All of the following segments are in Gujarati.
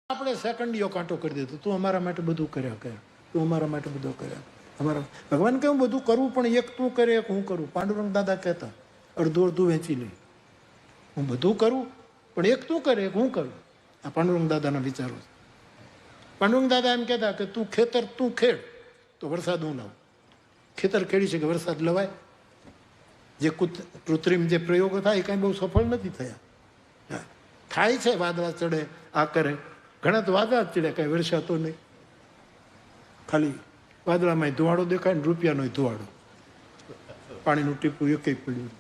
આપણે સેકન્ડીઓ કાંટો કરી દીધો, તું અમારા માટે બધું કર્યા કરે, તું અમારા માટે બધું કર્યા. અમારા ભગવાન કેવું બધું કરવું, પણ એક તું કરે એક હું કરું. પાંડુરંગ દાદા કહેતા અડધું અડધું વેચી લઈ, હું બધું કરું પણ એક તું કરે એક હું કરું. આ પાંડુરંગ દાદાના વિચારો છે. પાંડુરંગ દાદા એમ કહેતા કે તું ખેતર તું ખેડ તો વરસાદ હું લાવું. ખેતર ખેડી છે કે વરસાદ લવાય? જે કૃત્રિમ જે પ્રયોગો થાય એ કાંઈ બહુ સફળ નથી થયા. થાય છે, વાદળા ચડે આ કરે, ઘણા તો વાદળા જ ચડે, કાંઈ વરસાતો નહીં. ખાલી વાદળામાં ધુવાડો દેખાય ને રૂપિયાનો ધુવાડો, પાણીનું ટીપું એકેય પડ્યું.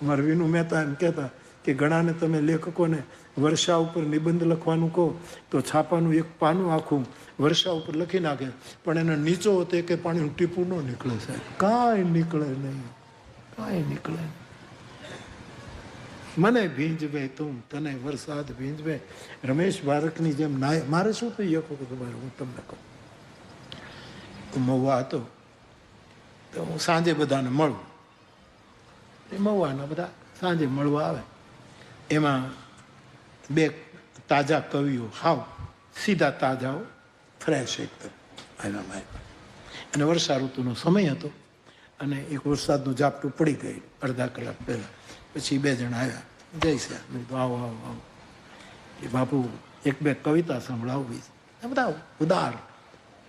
અમારા વિનુ મહેતા એમ કહેતા કે ઘણાને તમે લેખકોને વર્ષા ઉપર નિબંધ લખવાનું કહો તો છાપાનું એક પાનું આખું વર્ષા ઉપર લખી નાખે, પણ એનો નીચો હતો કે પાણીનું ટીપું ન નીકળે. સાહેબ કાંઈ નીકળે નહીં, કાંઈ નીકળે નહીં. મને ભીંજવે તું, તને વરસાદ ભીંજવે. રમેશ બારકની જેમ નાય. મારે શું થઈ શકો કે તમારે, હું તમને કહું, હું મહુવા હતો તો હું સાંજે બધાને મળું. એ મહુવાના બધા સાંજે મળવા આવે, એમાં બે તાજા કવિઓ, હાવ સીધા તાજાઓ, ફ્રેશ એકદમ આવ્યા. અને વર્ષા ઋતુનો સમય હતો અને એક વરસાદનું ઝાપટું પડી ગયું અડધા કલાક પહેલાં. પછી બે જણા આવ્યા, જય શ્યામ. મેં કીધું આવો આવો આવો, એ બાપુ એક બે કવિતા સંભળાવવી છે. બધા ઉદાર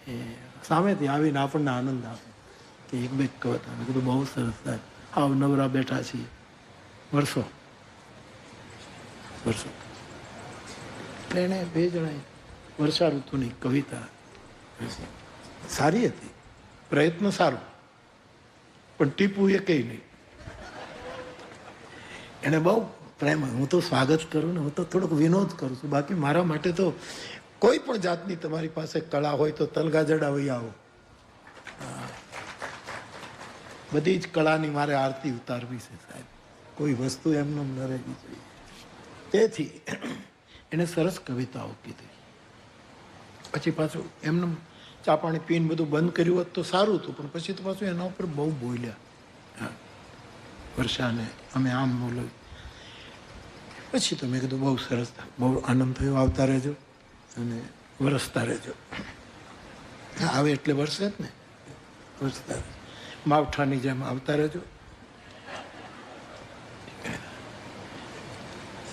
એ સામેથી આવીને આપણને આનંદ આપે કે એક બે કવિતા. મેં કીધું બહુ સરસ સાહેબ, આવ નવરા બેઠા છીએ વર્ષો વર્ષો. એટલે એણે બે જણાએ વર્ષા ઋતુની કવિતા સારી હતી, પ્રયત્ન સારો, પણ ટીપું એ કંઈ નહીં. એને બહુ પ્રેમ. હું તો સ્વાગત કરું ને, હું તો થોડોક વિનોદ કરું છું. બાકી મારા માટે તો કોઈ પણ જાતની તમારી પાસે કળા હોય તો તલગાજડા વહી આવો. બધી જ કળાની મારે આરતી ઉતારવી છે સાહેબ. કોઈ વસ્તુ એમને ન રહેવી જોઈએ. તેથી એને સરસ કવિતાઓ કીધી. પછી પાછું એમને ચા પાણી પીને બધું બંધ કર્યું હોત તો સારું હતું, પણ પછી તો પાછું એના ઉપર બહુ બોલ્યા. હા, વર્ષાને અમે આમ બોલ્યું. પછી તો મેં કીધું બહુ સરસ, બહુ આનંદ થયો, આવતા રહેજો અને વરસતા રહેજો. આવે એટલે વરસે જ ને, વરસતા રહેજો, માવઠાની જેમ આવતા રહેજો.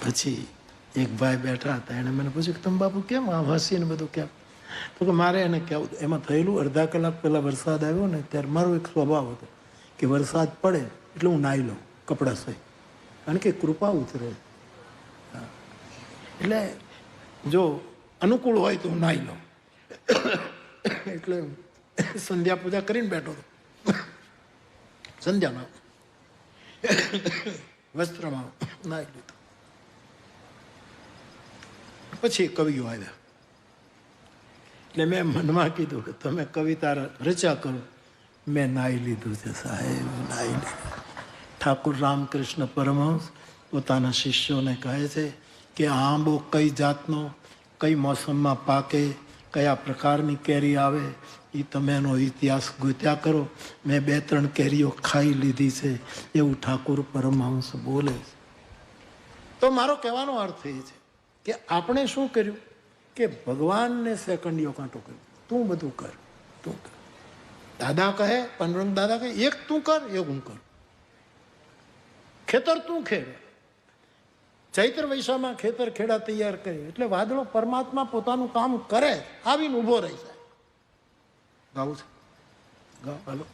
પછી એક ભાઈ બેઠા હતા, એણે મને પૂછ્યું કે તમે બાપુ કેમ આમ હસીને બધું કેમ? તો કે મારે એને કહેવું, એમાં થયેલું અડધા કલાક પહેલાં વરસાદ આવ્યો ને ત્યારે મારો એક સ્વભાવ હતો કે વરસાદ પડે એટલે હું નાહી લઉં કપડાં સહિત, કારણ કે કૃપા ઉતરે. એટલે જો અનુકૂળ હોય તો હું નાહી લઉં. એટલે સંધ્યા પૂજા કરીને બેઠો હતો. સંધ્યામાં વસ્ત્રમાં નાહી લીધું. પછી કવિઓ આવ્યા, એટલે મેં મનમાં કીધું કે તમે કવિતા રચા કરો, મેં નાહી લીધું છે સાહેબ, નાહી લીધું. ઠાકુર રામકૃષ્ણ પરમહંસ પોતાના શિષ્યોને કહે છે કે આંબો કઈ જાતનો, કઈ મોસમમાં પાકે, કયા પ્રકારની કેરી આવે, એ તમે એનો ઇતિહાસ ગોત્યા કરો. મેં 2-3 કેરીઓ ખાઈ લીધી છે, એવું ઠાકુર પરમહંસ બોલે છે. તો મારો કહેવાનો અર્થ એ છે કે આપણે શું કર્યું કે ભગવાનને સેકન્ડીઓ કાંટો કર્યો. તું બધું કર, તું કર. દાદા કહે, પાંડુરંગ દાદા કહે, એક તું કર એક હું કરું. ખેતર તું ખેડ. ચૈત્ર વૈશાખમાં ખેતર ખેડા તૈયાર કરી એટલે વાદળો પરમાત્મા પોતાનું કામ કરે, આવીને ઊભો રહી જાય. ગાવું છે, ગાવ હાલો.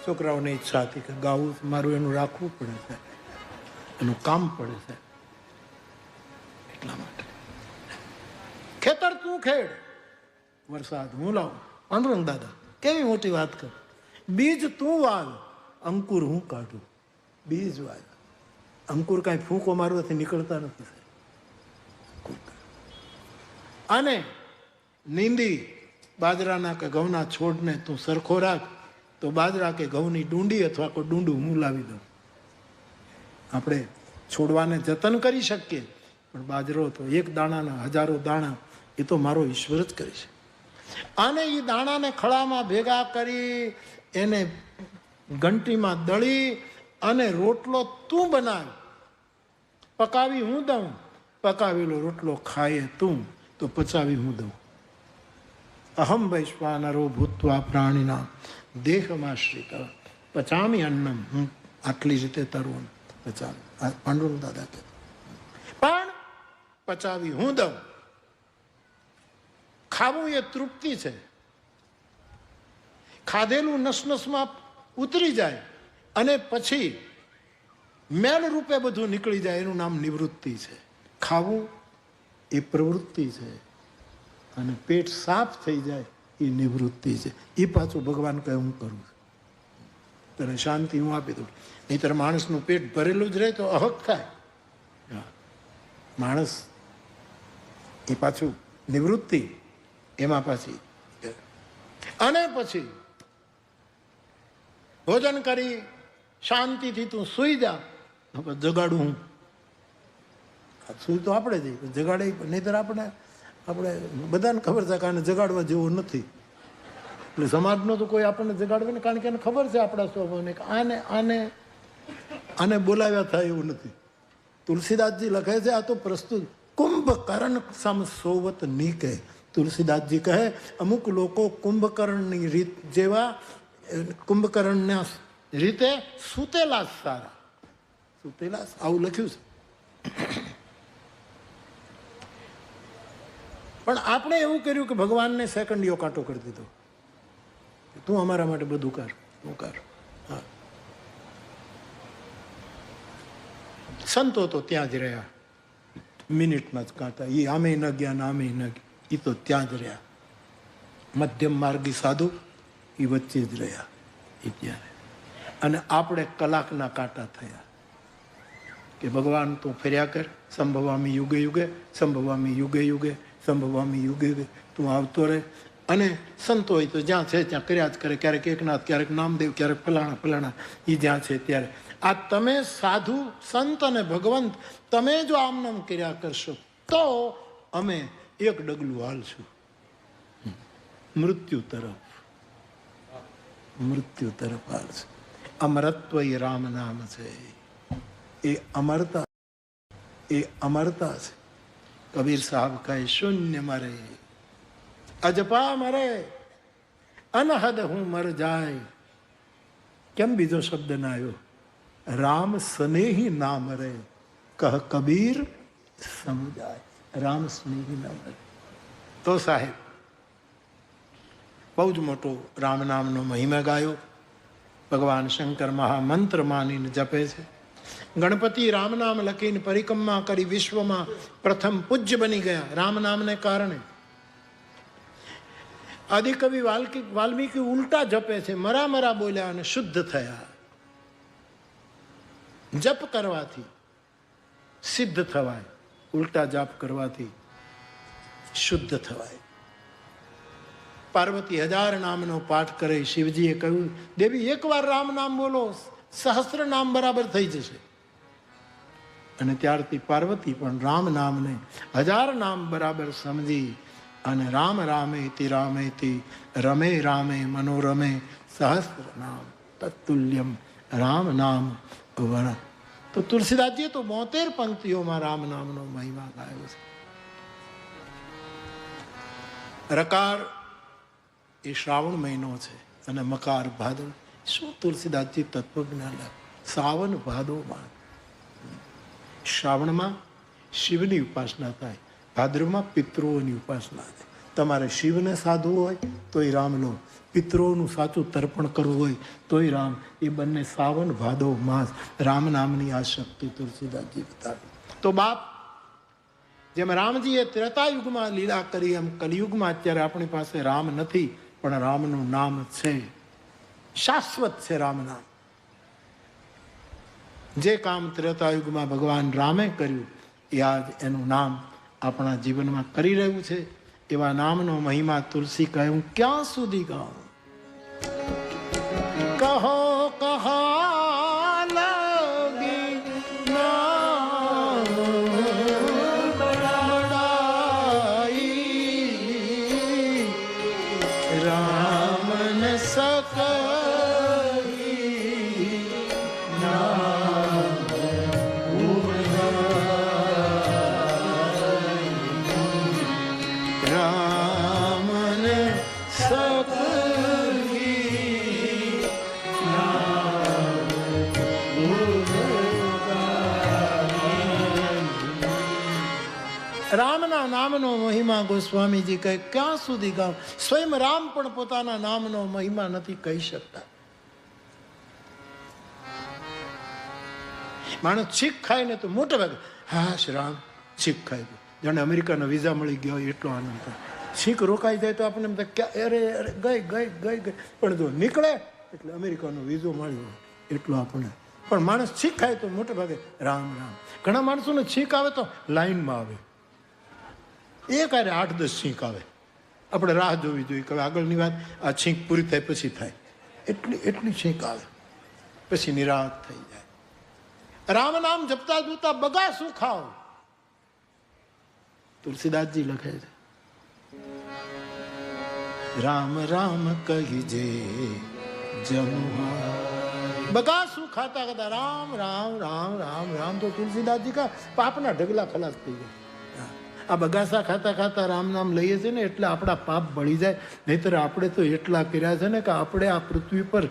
છોકરાઓની ઈચ્છા હતી કે ગાવું, મારું એનું રાખવું પડે છે, એનું કામ પડે છે. એટલા માટે ખેતર તું ખેડ, વરસાદ હું લાવું. પાંડુરંગ દાદા કેવી મોટી વાત કર. બીજ તું વાવ, અંકુર હું કાઢું. બીજ વાવ, અંકુર કાંઈ ફૂંકો મારવાથી નીકળતા નથી. અને નીંદી બાજરાના કે ઘઉંના છોડને તું સરખો રાખ તો બાજરા કે ઘઉંની ડુંડી અથવા કોઈ ડુંડું હું લાવી દઉં. આપણે છોડવાને જતન કરી શકીએ, પણ બાજરો તો એક દાણાના હજારો દાણા, એ તો મારો ઈશ્વર જ કરી છે. અને એ દાણાને ખળામાં ભેગા કરી એને ઘંટીમાં દળી અને રોટલો તું બનાવ, પકાવી હું દઉં, પકાવેલો રોટલો ખાય તું, તો પચાવી હું દઉં. અહમ વૈશ્વાનરો ભૂત્વા પ્રાણીના દેહમાશ્રિત પચામી અન્નમ, હું આટલી રીતે તરું પચાવી. આ પાંડુરંગ દાદા કે પણ પચાવી હું દઉં. ખાવું એ તૃપ્તિ છે. ખાધેલું નસનસમાં ઉતરી જાય અને પછી મેલ રૂપે બધું નીકળી જાય, એનું નામ નિવૃત્તિ છે. ખાવું એ પ્રવૃત્તિ છે અને પેટ સાફ થઈ જાય એ નિવૃત્તિ છે. એ પાછું ભગવાન કહે હું કરું, તને શાંતિ હું આપી દઉં. નહીંતર માણસનું પેટ ભરેલું જ રહે તો અહક થાય. માણસ એ પાછું નિવૃત્તિ એમાં પાછી. અને પછી ભોજન કરી શાંતિથી તું સુઈ જા, જગાડું હું. સુઈ તો આપણે જઈએ, જગાડે નહીંતર આપણે બધાને ખબર છે કે આને જગાડવા જેવો નથી. એટલે સમાજનો તો કોઈ આપણને જગાડવે ને, કારણ કે એને ખબર છે આપણા સ્વભાવને કે આને બોલાવ્યા થાય એવું નથી. તુલસીદાસજી લખે છે, આ તો પ્રસ્તુત કુંભકર્ણ સમ સોવત ની કહે. તુલસીદાસજી કહે અમુક લોકો કુંભકર્ણની રીત જેવા, કુંભકર્ણના રીતે સુતેલા સારા. સુતેલા આવું લખ્યું છે. પણ આપણે એવું કર્યું કે ભગવાનને સેકન્ડીઓ કાંટો કરી દીધો. તું અમારા માટે બધું કર, તું કર. હા, સંતો તો ત્યાં જ રહ્યા, મિનિટમાં જ કાંટા. એ આમે ન ગયા ને આમે ન ગયા, એ તો ત્યાં જ રહ્યા. મધ્યમ માર્ગી સાધુ એ વચ્ચે જ રહ્યા, એ ત્યારે. અને આપણે કલાકના કાંટા થયા કે ભગવાન તું ફર્યા કર. સંભવામી યુગે યુગે, સંભવામી યુગે યુગે, સંભવામી યુગે યુગે, તું આવતો રહે. અને સંતો હોય તો જ્યાં છે ત્યાં કર્યા જ કરે. ક્યારેક એકનાથ, ક્યારેક નામદેવ, ક્યારેક ફલાણા ફલાણા, એ જ્યાં છે ત્યારે. આ તમે સાધુ સંત અને ભગવંત તમે જો આમનામ કર્યા કરશો તો અમે એક ડગલું હાલશું મૃત્યુ તરફ. મૃત્યુ તરફ હાલશું. અમરત્વ એ રામ નામ છે. એ અમરતા, એ અમરતા છે. કબીર સાહેબ કહે શૂન્ય મરે, અજપા મરે, અનહદ હું મર જાય. કેમ બીજો શબ્દ ના આવ્યો? રામ સ્નેહી ના મરે, કહ કબીર સમજાય. રામ સ્નેહી ના મરે. તો સાહેબ બહુ જ મોટો રામ નામનો મહિમા ગાયો. ભગવાન શંકર મહામંત્ર માનીને જપે છે. ગણપતિ રામ નામ લખીને પરિક્રમા કરી વિશ્વમાં પ્રથમ પૂજ્ય બની ગયા રામ નામને કારણે. આદિકવિ વાલ્મીકી ઉલટા જપે છે. મરા મરા બોલ્યા અને શુદ્ધ થયા. જપ કરવાથી સિદ્ધ થવાય, ઉલટા જાપ કરવાથી શુદ્ધ થવાય. પાર્વતી 1000 નામનો પાઠ કરે. શિવજીએ કહ્યું દેવી એકવાર રામ નામ બોલો, સહસ્ત્ર નામ બરાબર થઈ જશે. અને ત્યારથી પાર્વતી પણ રામ નામને 1000 નામ બરાબર સમજી અને રામ રામેતિ રમે રામે મનોરમે સહસ્ત્ર નામ તત્તુલ્યમ રામ નામ વણ. તો તુલસીદાસજીએ તો 72 પંક્તિઓમાં રામ નામનો મહિમા ગાયો છે. રકાર એ શ્રાવણ મહિનો છે અને મકાર ભાદો. શું તુલસીદાસજી તત્વજ્ઞાન લાગે. સાવન ભાદોમાં શ્રાવણમાં શિવની ઉપાસના થાય, ભાદરમાં પિતૃઓની ઉપાસના થાય. તમારે શિવને સાધવું હોય તોય રામ લો, પિતૃઓનું સાચું તર્પણ કરવું હોય તોય રામ. એ બંને સાવન ભાદો માસ રામ નામની આ શક્તિ તુલસીદાસજી બતાવી. તો બાપ, જેમ રામજીએ ત્રેતાયુગમાં લીલા કરી એમ કલિયુગમાં અત્યારે આપણી પાસે રામ નથી, પણ રામનું નામ છે. શાશ્વત છે રામ નામ. જે કામ ત્રેતાયુગમાં ભગવાન રામે કર્યું એ આજ એનું નામ આપણા જીવનમાં કરી રહ્યું છે. એવા નામનો મહિમા તુલસી કહે હું ક્યાં સુધી ગાઉં? કહો કહા લગી નામ બડાઈ, રામ ન સકી નામ રામ ન સકી રામના નામનો મહિમા ગોસ્વામીજી કહે ક્યાં સુધી ગાઉં? સ્વયં રામ પણ પોતાના નામનો મહિમા નથી કહી શકતા. માણસ છીક ખાય ને તો મોટા ભાગે હા શ્રી રામ છીક ખાય ગયો, જાણે અમેરિકાનો વિઝા મળી ગયો એટલો આનંદ થાય. છીક રોકાઈ જાય તો આપણે એમ થાય અરે અરે ગઈ ગઈ ગઈ ગઈ, પણ જો નીકળે એટલે અમેરિકાનો વિઝો મળ્યો એટલો આપણે. પણ માણસ છીક ખાય તો મોટે ભાગે રામ રામ. ઘણા માણસોને છીક આવે તો લાઈનમાં આવે, એક આરે 8-10 છીંક આવે, આપણે રાહ જોવી જોઈએ કે આગળની વાત આ છીંક પૂરી થાય પછી થાય. એટલી છીંક આવે પછી નિરાશ થઈ જાય. રામ નામ જપતા જપતા બગા શું ખાવ? તુલસીદાસજી લખે છે રામ રામ કહીજે જમવા. બગા શું ખાતા ખાતા રામ રામ રામ રામ રામ તો તુલસીદાસજી કા પાપના ઢગલા ખલાસ થઈ ગયા. આ બગાસા ખાતા ખાતા રામ નામ લઈએ છીએ ને એટલે આપણા પાપ બળી જાય. નહીતર આપણે તો એટલા કર્યા છે ને કે આપણે આ પૃથ્વી પર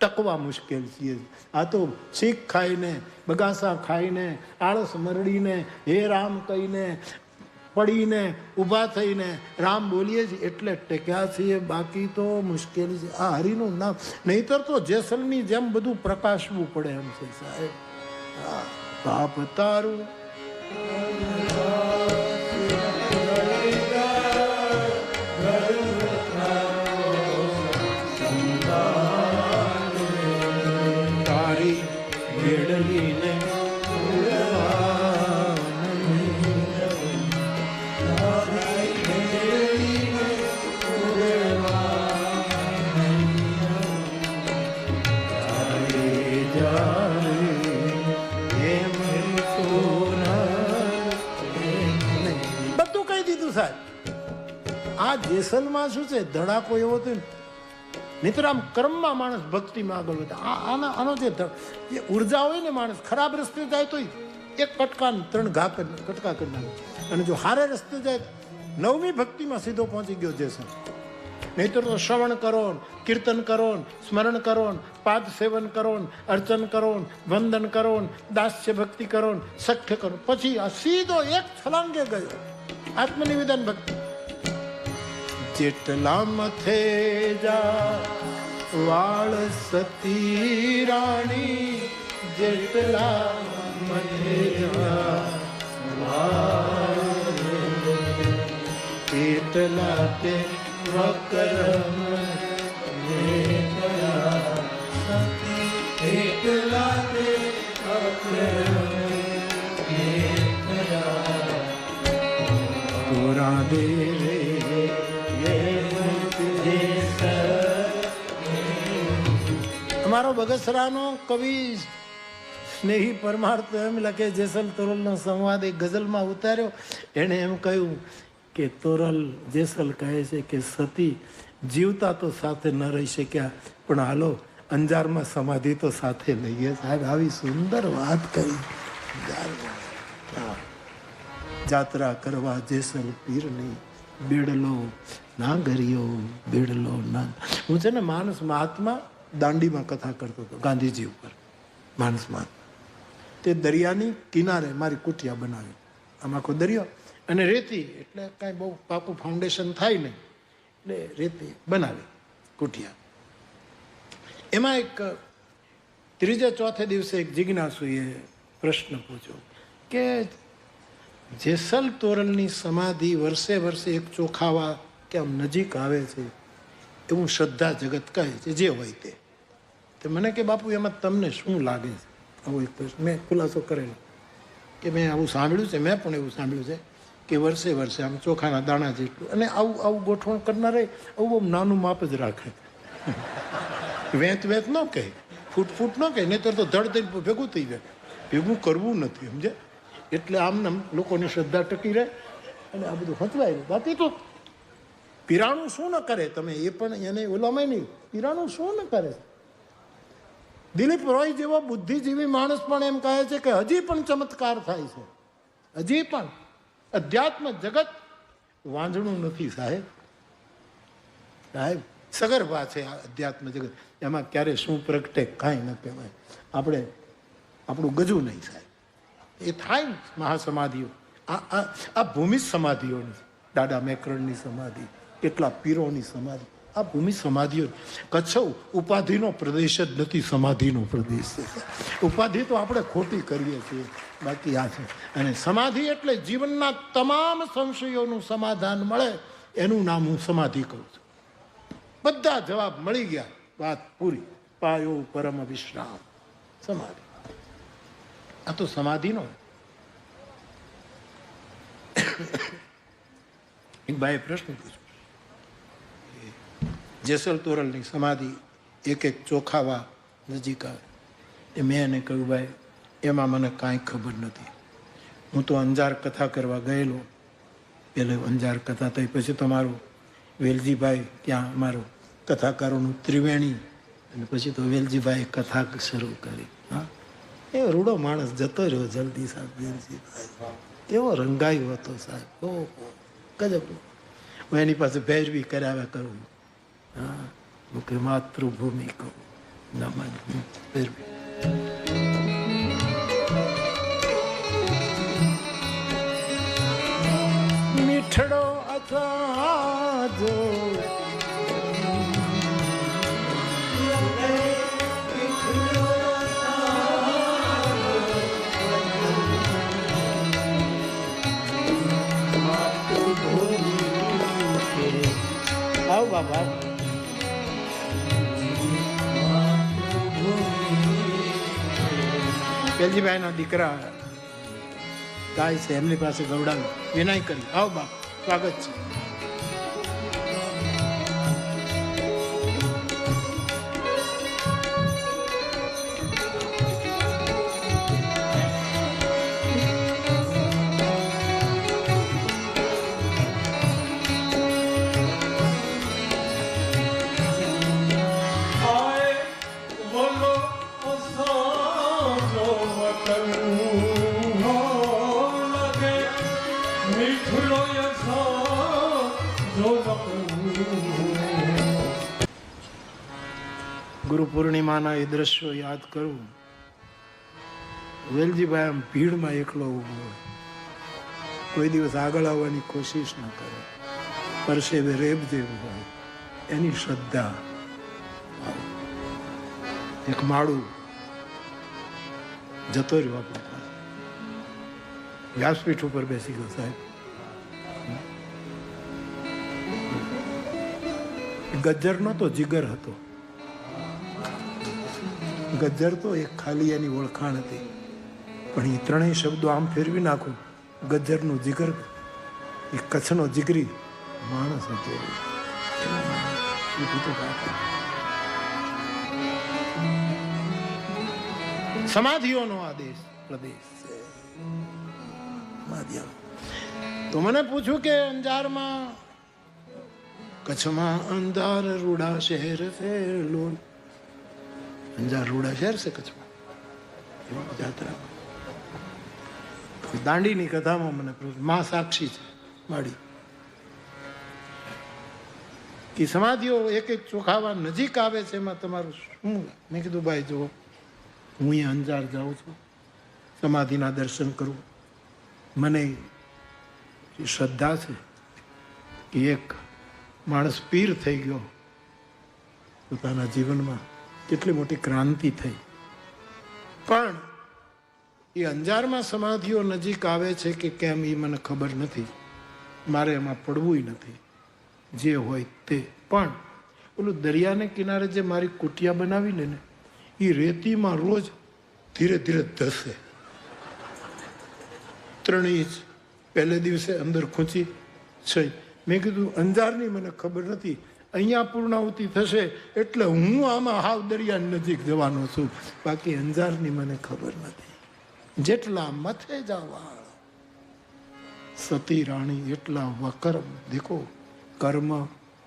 ટકવા મુશ્કેલ છીએ. આ તો છીક ખાઈને બગાસા ખાઈને આળસ મરડીને હે રામ કહીને પડીને ઊભા થઈને રામ બોલીએ છીએ એટલે ટેક્યા છીએ, બાકી તો મુશ્કેલી છે. આ હરિનું નામ, નહીતર તો જેસલની જેમ બધું પ્રકાશવું પડે એમ છે સાહેબ. પાપ તારું તારી વેડલીને આ જેસલમાં શું છે ધડાકો એવો થયો ને, નહીતર આમ કર્મમાં માણસ ભક્તિમાં આગળ વધે. આનો જે ઉર્જા હોય ને, માણસ ખરાબ રસ્તે જાય તો એક કટકા 3 ઘા કટકા કરી નાખે, અને જો હારે રસ્તે જાય 9મી ભક્તિમાં સીધો પહોંચી ગયો જેસલ. નહીતર તો શ્રવણ કરો, કીર્તન કરો, સ્મરણ કરો, પાદ સેવન કરો, અર્ચન કરો, વંદન કરો, દાસ્ય ભક્તિ કરો, સખ્ય કરો, પછી આ સીધો એક છલાંગે ગયો આત્મનિવેદન ભક્તિ. જેટલા મથે જા વાળ સતી રાણી, જેટલા મથે જા વાળ એટલા તે વક્રમ એટલા તે તોરા દે અમારો બગસરાનો કવિ સ્નેહી પરમાર્થ એમ લખે, જેસલ તોરલનો સંવાદ એક ગઝલમાં ઉતાર્યો. એણે એમ કહ્યું કે તોરલ જેસલ કહે છે કે સતી જીવતા તો સાથે ન રહી શક્યા, પણ હાલો અંજારમાં સમાધિ તો સાથે લઈએ. સાહેબ આવી સુંદર વાત કરી. જાત્રા કરવા જેસલ પીરની, બેડલો ના ગરિયો બેડલો ના. હું છે ને માનસ મહાત્મા દાંડીમાં કથા કરતો હતો ગાંધીજી ઉપર. માનસ મહાત્મા તે દરિયાની કિનારે મારી કુટિયા બનાવી. આમ આખો દરિયો અને રેતી, એટલે કાંઈ બહુ પાકું ફાઉન્ડેશન થાય નહીં, એટલે રેતી બનાવી કુટિયા. એમાં એક 3-4 દિવસે એક જિજ્ઞાસુએ પ્રશ્ન પૂછ્યો કે જેસલ તોરલની સમાધિ વર્ષે વર્ષે એક ચોખાવા કે આમ નજીક આવે છે એવું શ્રદ્ધા જગત કહે છે, જે હોય તે. તો મને કે બાપુ એમાં તમને શું લાગે છે? આવો એક પ્રશ્ન મેં ખુલાસો કરેલો કે મેં આવું સાંભળ્યું છે, મેં પણ એવું સાંભળ્યું છે કે વર્ષે વર્ષે આમ ચોખાના દાણા જેટલું, અને આવું આવું ગોઠવણ કરનારે આવું નાનું માપ જ રાખે. વેત ન કહે, ફૂટ ન કહે, નહીં તો ધડ દઈને ભેગું થઈ જાય. ભેગું કરવું નથી, સમજે? એટલે આમને લોકોની શ્રદ્ધા ટકી રહે અને આ બધું હચવાય. બાકી તો પીરાણું શું ન કરે, તમે એ પણ એને ઓલામાં નહીં, પીરાણું શું ન કરે. દિલીપ રોય જેવો બુદ્ધિજીવી માણસ પણ એમ કહે છે કે હજી પણ ચમત્કાર થાય છે, હજી પણ અધ્યાત્મ જગત વાંઝણું નથી સાહેબ. સાહેબ સગર્ભા છે આ અધ્યાત્મ જગત, એમાં ક્યારે શું પ્રગટે કાંઈ ન કહેવાય. આપણે આપણું ગજું નહીં સાહેબ. એ થાય મહાસમાધિઓ, આ ભૂમિ સમાધિઓની, દાદા મેકરણની સમાધિ, કેટલા પીરોની સમાધિ, આ ભૂમિ સમાધિઓ. કચ્છ ઉપાધિનો પ્રદેશ જ નથી, સમાધિનો પ્રદેશ છે. ઉપાધિ તો આપણે ખોટી કરીએ છીએ, બાકી આ છે. અને સમાધિ એટલે જીવનના તમામ સંશયોનું સમાધાન મળે, એનું નામ હું સમાધિ કહું છું. બધા જવાબ મળી ગયા, વાત પૂરી. પાયો પરમ વિશ્રામ, સમાધિ. આ તો સમાધિનો. એક ભાઈએ પ્રશ્ન પૂછ્યો, જેસલ તોરલની સમાધિ એક ચોખાવા નજીક આવે. એ મેં એને કહ્યું, ભાઈ એમાં મને કાંઈ ખબર નથી. હું તો અંજાર કથા કરવા ગયેલો, પેલે અંજાર કથા થઈ, પછી તમારું વેલજીભાઈ ત્યાં અમારું કથાકારોનું ત્રિવેણી, અને પછી તો વેલજીભાઈ કથા શરૂ કરી. હા, એ રૂડો માણસ જતો રહ્યો જલ્દી સાહેબ. વેલજીભાઈ કેવો રંગાયો હતો સાહેબ, ઓહો ગજબ. હું એની પાસે ભેરવી કરાવ્યા કરું. હા, મુકે માતૃભૂમિ કહું નમન ભેરવી. મીઠડો અથવા જો આવ બાબા. વેલજીભાઈના દીકરા ગાય છે, એમની પાસે ગવડાવી વિનય કરી, આવ બાપ સ્વાગત છે. ગુરુ પૂર્ણિમાના એ દ્રશ્યો યાદ કરું. વેલજીભાઈ આમ ભીડમાં એકલો ઊભો હોય, કોઈ દિવસ આગળ આવવાની કોશિશ ન કરે, પરસેવે રેબ જેવું હોય. એની શ્રદ્ધા. એક માળું જતો રહ્યો આપણી પાસે, વ્યાસપીઠ ઉપર બેસી ગયો સાહેબ. ગજ્જર નો તો જીગર હતો. ગજ્જર તો એક ખાલી એની ઓળખાણ હતી, પણ એ ત્રણેય શબ્દો આમ ફેરવી નાખું. ગજ્જરનું જીગર, એ કચ્છનો જીગરી માણસ હતો. સમાધિઓનો આદેશ પ્રદેશ છે. તો મને પૂછ્યું કે અંજારમાં, કચ્છમાં અંધાર રૂડા શહેર છે. અંજાર રૂડા શહેર છે કચ્છમાં. જાત્રા દાંડીની કથામાં મને માં સાક્ષી છે માડી. કે સમાધિઓ એક એક ચોખાવા નજીક આવે છે, એમાં તમારું શું? મેં કીધું ભાઈ જો હું અહીંયા અંજાર જાઉં છું સમાધિના દર્શન કરું, મને શ્રદ્ધા છે કે એક માણસ પીર થઈ ગયો, પોતાના જીવનમાં કેટલી મોટી ક્રાંતિ થઈ. પણ એ અંજારમાં સમાધિઓ નજીક આવે છે કે કેમ એ મને ખબર નથી, મારે એમાં પડવું નથી, જે હોય તે. પણ ઓલું દરિયાને કિનારે જે મારી કુટિયા બનાવીને ને, એ રેતીમાં રોજ ધીરે ધીરે ધસે. 3 ઇંચ પહેલે દિવસે અંદર ખૂંચી છે. મેં કીધું અંજારની મને ખબર નથી, અહીંયા પૂર્ણાહુતિ થશે એટલે હું આમાં હાવ દરિયા નજીક જવાનો છું, બાકી અંજારની મને ખબર નથી. જેટલા મથે જવા સતી રાણી એટલા વકર્મ. દેખો કર્મ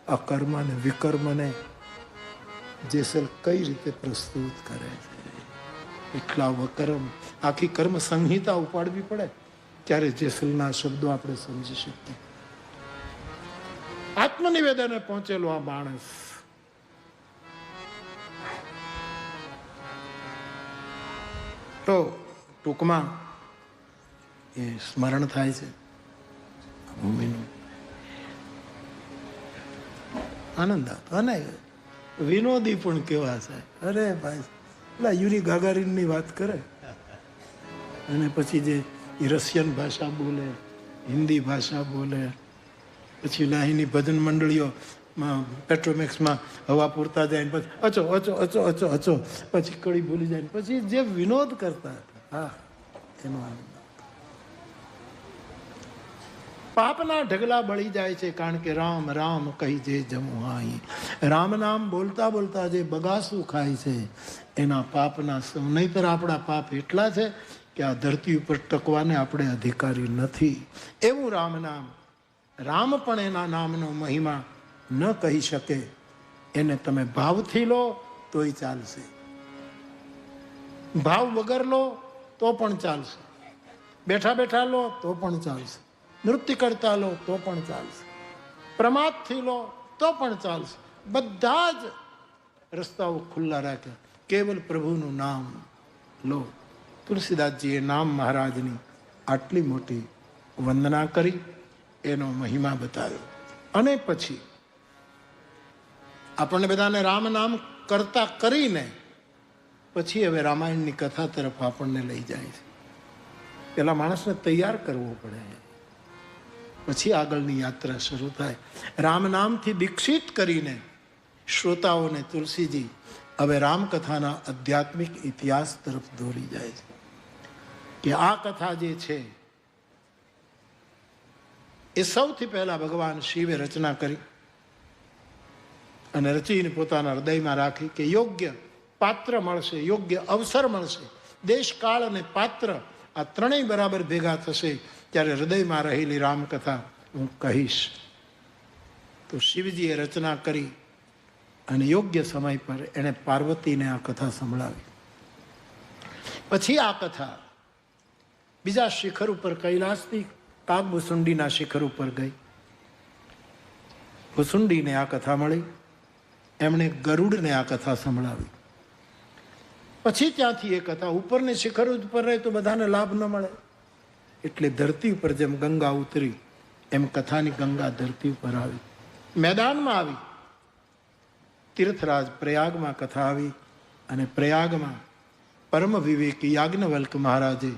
અકર્મ અને વિકર્મને જેસલ કઈ રીતે પ્રસ્તુત કરે છે. એટલા વકર્મ. આખી કર્મ સંહિતા ઉપાડવી પડે ત્યારે જેસલના શબ્દો આપણે સમજી શકીએ. આત્મનિવેદને પહોંચેલો આ માણસ તો ટૂંકમાં એ સ્મરણ થાય છે ભૂમિનું. આનંદ આવતો. અને વિનોદી પણ કેવા છે. અરે ભાઈ, પેલા યુરી ગાગારીનની વાત કરે અને પછી જે રશિયન ભાષા બોલે, હિન્દી ભાષા બોલે, પછી લાહીની ભજન મંડળીઓ પેટ્રોમેક્સમાં હવા પૂરતા જાય ને પછી અચો અચો અચો અચો અચો પછી કડી ભૂલી જાય ને પછી જે વિનોદ કરતા હતા, હા, એનો આનંદ. પાપના ઢગલા બળી જાય છે કારણ કે રામ રામ કહી જે જમુહાઈ. રામ નામ બોલતા બોલતા જે બગાસું ખાય છે એના પાપના નહીતર આપણા પાપ એટલા છે કે આ ધરતી ઉપર ટકવાને આપણે અધિકારી નથી. એવું રામ નામ. રામ પણ એના નામનો મહિમા ન કહી શકે. એને તમે ભાવથી લો તોય ચાલશે, ભાવ વગર લો તો પણ ચાલશે, બેઠા બેઠા લો તો પણ ચાલશે, નૃત્ય કરતા લો તો પણ ચાલશે, પ્રમાદથી લો તો પણ ચાલશે. બધા જ રસ્તાઓ ખુલ્લા રાખ્યા. કેવલ પ્રભુનું નામ લો. તુલસીદાસજીએ નામ મહારાજની આટલી મોટી વંદના કરી, એનો મહિમા બતાવ્યો. અને પછી આપણને બધાને રામ નામ કરતા કરીને પછી હવે રામાયણની કથા તરફ આપણને લઈ જાય છે. પેલા માણસને તૈયાર કરવો પડે, પછી આગળની યાત્રા શરૂ થાય. રામ નામથી દીક્ષિત કરીને શ્રોતાઓને તુલસીજી હવે રામકથાના આધ્યાત્મિક ઇતિહાસ તરફ દોરી જાય છે કે આ કથા જે છે એ સૌથી પહેલા ભગવાન શિવે રચના કરી અને રચીને પોતાના હૃદયમાં રાખી કે યોગ્ય પાત્ર મળશે, યોગ્ય અવસર મળશે, દેશકાળ અને પાત્ર આ ત્રણેય બરાબર ભેગા થશે ત્યારે હૃદયમાં રહેલી રામકથા હું કહીશ. તો શિવજીએ રચના કરી અને યોગ્ય સમય પર એણે પાર્વતીને આ કથા સંભળાવી. પછી આ કથા બીજા શિખર ઉપર, કૈલાસથી કાગભૂસુંડીના શિખર ઉપર ગઈ. ભૂસુંડીને આ કથા મળી, એમણે ગરુડને આ કથા સંભળાવી. પછી ત્યાંથી એ કથા ઉપરની શિખર ઉપર રહે તો બધાને લાભ ન મળે, એટલે ધરતી ઉપર જેમ ગંગા ઉતરી એમ કથાની ગંગા ધરતી ઉપર આવી, મેદાનમાં આવી. તીર્થરાજ પ્રયાગમાં કથા આવી અને પ્રયાગમાં પરમ વિવેકી યાજ્ઞવલ્ક મહારાજે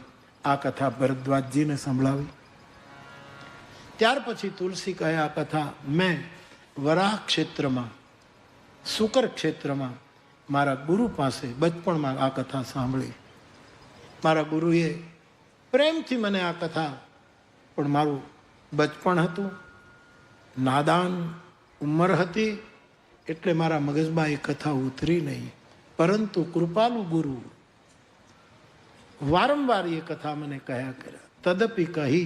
આ કથા ભરદ્વાજજીને સંભળાવી. ત્યાર પછી તુલસી કહે આ કથા મેં વરાહ ક્ષેત્રમાં, શુકર ક્ષેત્રમાં મારા ગુરુ પાસે બચપણમાં આ કથા સાંભળી. મારા ગુરુએ પ્રેમથી મને આ કથા, પણ મારું બચપણ હતું, નાદાન ઉંમર હતી, એટલે મારા મગજમાં એ કથા ઉતરી નહીં. પરંતુ કૃપાલુ ગુરુ વારંવાર એ કથા મને કહ્યા કર્યા. તદપી કહી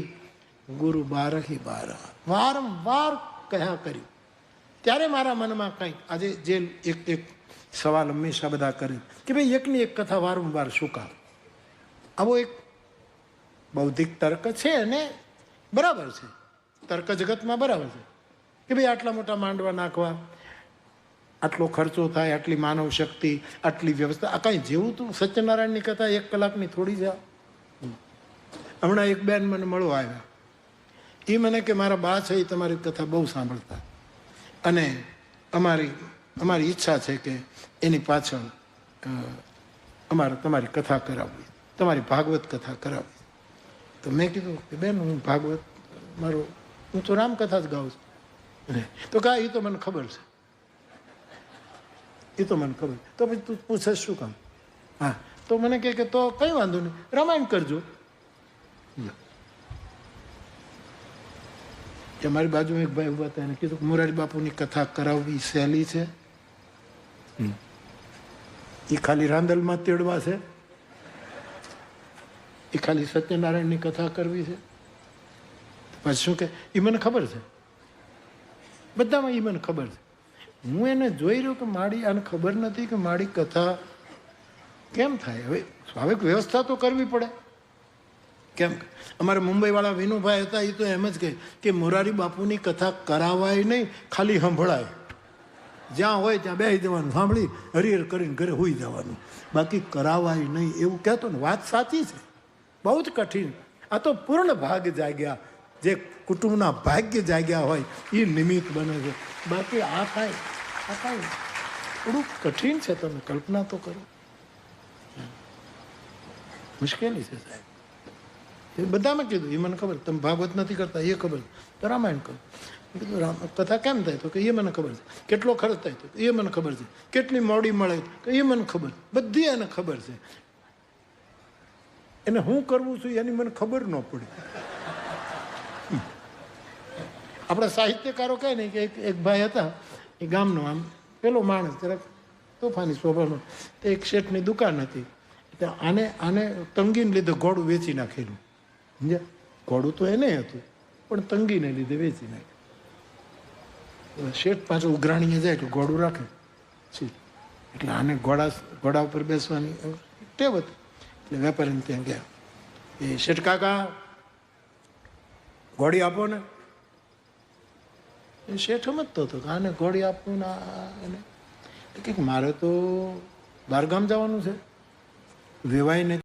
ગુરુ બારહી બારા, વારંવાર કહ્યા કર્યું. ત્યારે મારા મનમાં કંઈક, આજે જે એક સવાલ હંમેશા બધા કરે કે ભાઈ એકની એક કથા વારંવાર શું કામ? આવો એક બૌદ્ધિક તર્ક છે અને બરાબર છે, તર્ક જગતમાં બરાબર છે કે ભાઈ આટલા મોટા માંડવા નાખવા, આટલો ખર્ચો થાય, આટલી માનવ શક્તિ, આટલી વ્યવસ્થા, આ કાંઈ જેવું તું સત્યનારાયણની કથા 1 કલાકની થોડી જા. હમણાં એક બેન મને મળવા આવ્યા. એ મને કે મારા બા છે એ તમારી કથા બહુ સાંભળતા અને અમારી ઈચ્છા છે કે એની પાછળ અમારે તમારી કથા કરાવવી, તમારી ભાગવત કથા કરાવવી. તો મેં કીધું કે બેન હું ભાગવત હું તો રામકથા જ ગાઉં છું. તો કહા એ તો મને ખબર છે, એ તો મને ખબર. તો પછી તું પૂછે શું કામ? હા, તો મને કહે કે તો કંઈ વાંધો નહીં, રામાયણ કરજો. કે મારી બાજુમાં એક ભાઈ ઉભા હતા, એને કીધું કે મોરારી બાપુની કથા કરાવવી સહેલી છે? એ ખાલી રાંદલમાં તેડવા છે? એ ખાલી સત્યનારાયણની કથા કરવી છે? પછી શું કે એ મને ખબર છે, બધામાં એ મને ખબર છે. હું એને જોઈ રહ્યો કે મારી આને ખબર નથી કે મારી કથા કેમ થાય. હવે સ્વાભાવિક વ્યવસ્થા તો કરવી પડે. કેમ અમારે મુંબઈવાળા વિનુભાઈ હતા, એ તો એમ જ કહે કે મોરારી બાપુની કથા કરાવાય નહીં, ખાલી સંભળાય. જ્યાં હોય ત્યાં બેસી જવાનું, સાંભળી હરિહર કરીને ઘરે હોઈ જવાનું, બાકી કરાવાય નહીં એવું કહેતો ને. વાત સાચી છે, બહુ જ કઠિન. આ તો પૂર્ણ ભાગ જાગ્યા, જે કુટુંબના ભાગ્ય જાગ્યા હોય એ નિમિત્ત બને છે. બાકી આ થાય થોડું કઠિન છે. તમે કલ્પના તો કરો, મુશ્કેલી છે સાહેબ. એ બધામાં કીધું, એ મને ખબર. તમે ભાગવત નથી કરતા એ ખબર, તો રામાયણ કરો. કીધું કથા કેમ થાય? તો કે એ મને ખબર છે. કેટલો ખર્ચ થાય? તો એ મને ખબર છે. કેટલી મોડી મળે તો એ મને ખબર. બધી એને ખબર છે. એને હું કરવું છું એની મને ખબર ન પડે. આપણા સાહિત્યકારો કહે ને કે એક ભાઈ હતા, એ ગામનો આમ પેલો માણસ, જરાક તોફાની સ્વભાવનો. તો એક શેઠની દુકાન હતી. એટલે આને તંગીને લીધે ઘોડું વેચી નાખેલું. સમજ્યા? ઘોડું તો એને હતું, પણ તંગીને લીધે વેચી નાખ્યું. શેઠ પાછું ઉઘરાણીએ જાય તો ઘોડું રાખે છે. એટલે આને ઘોડા ઉપર બેસવાની ટેવ હતી. એટલે વેપારીને ત્યાં ગયા, એ શેઠ કાકા ઘોડી આપો ને. એ શેઠ સમજતો હતો કે આને ઘોડી આપવું ને એને. કંઈક મારે તો બહારગામ જવાનું છે, વેવાઈને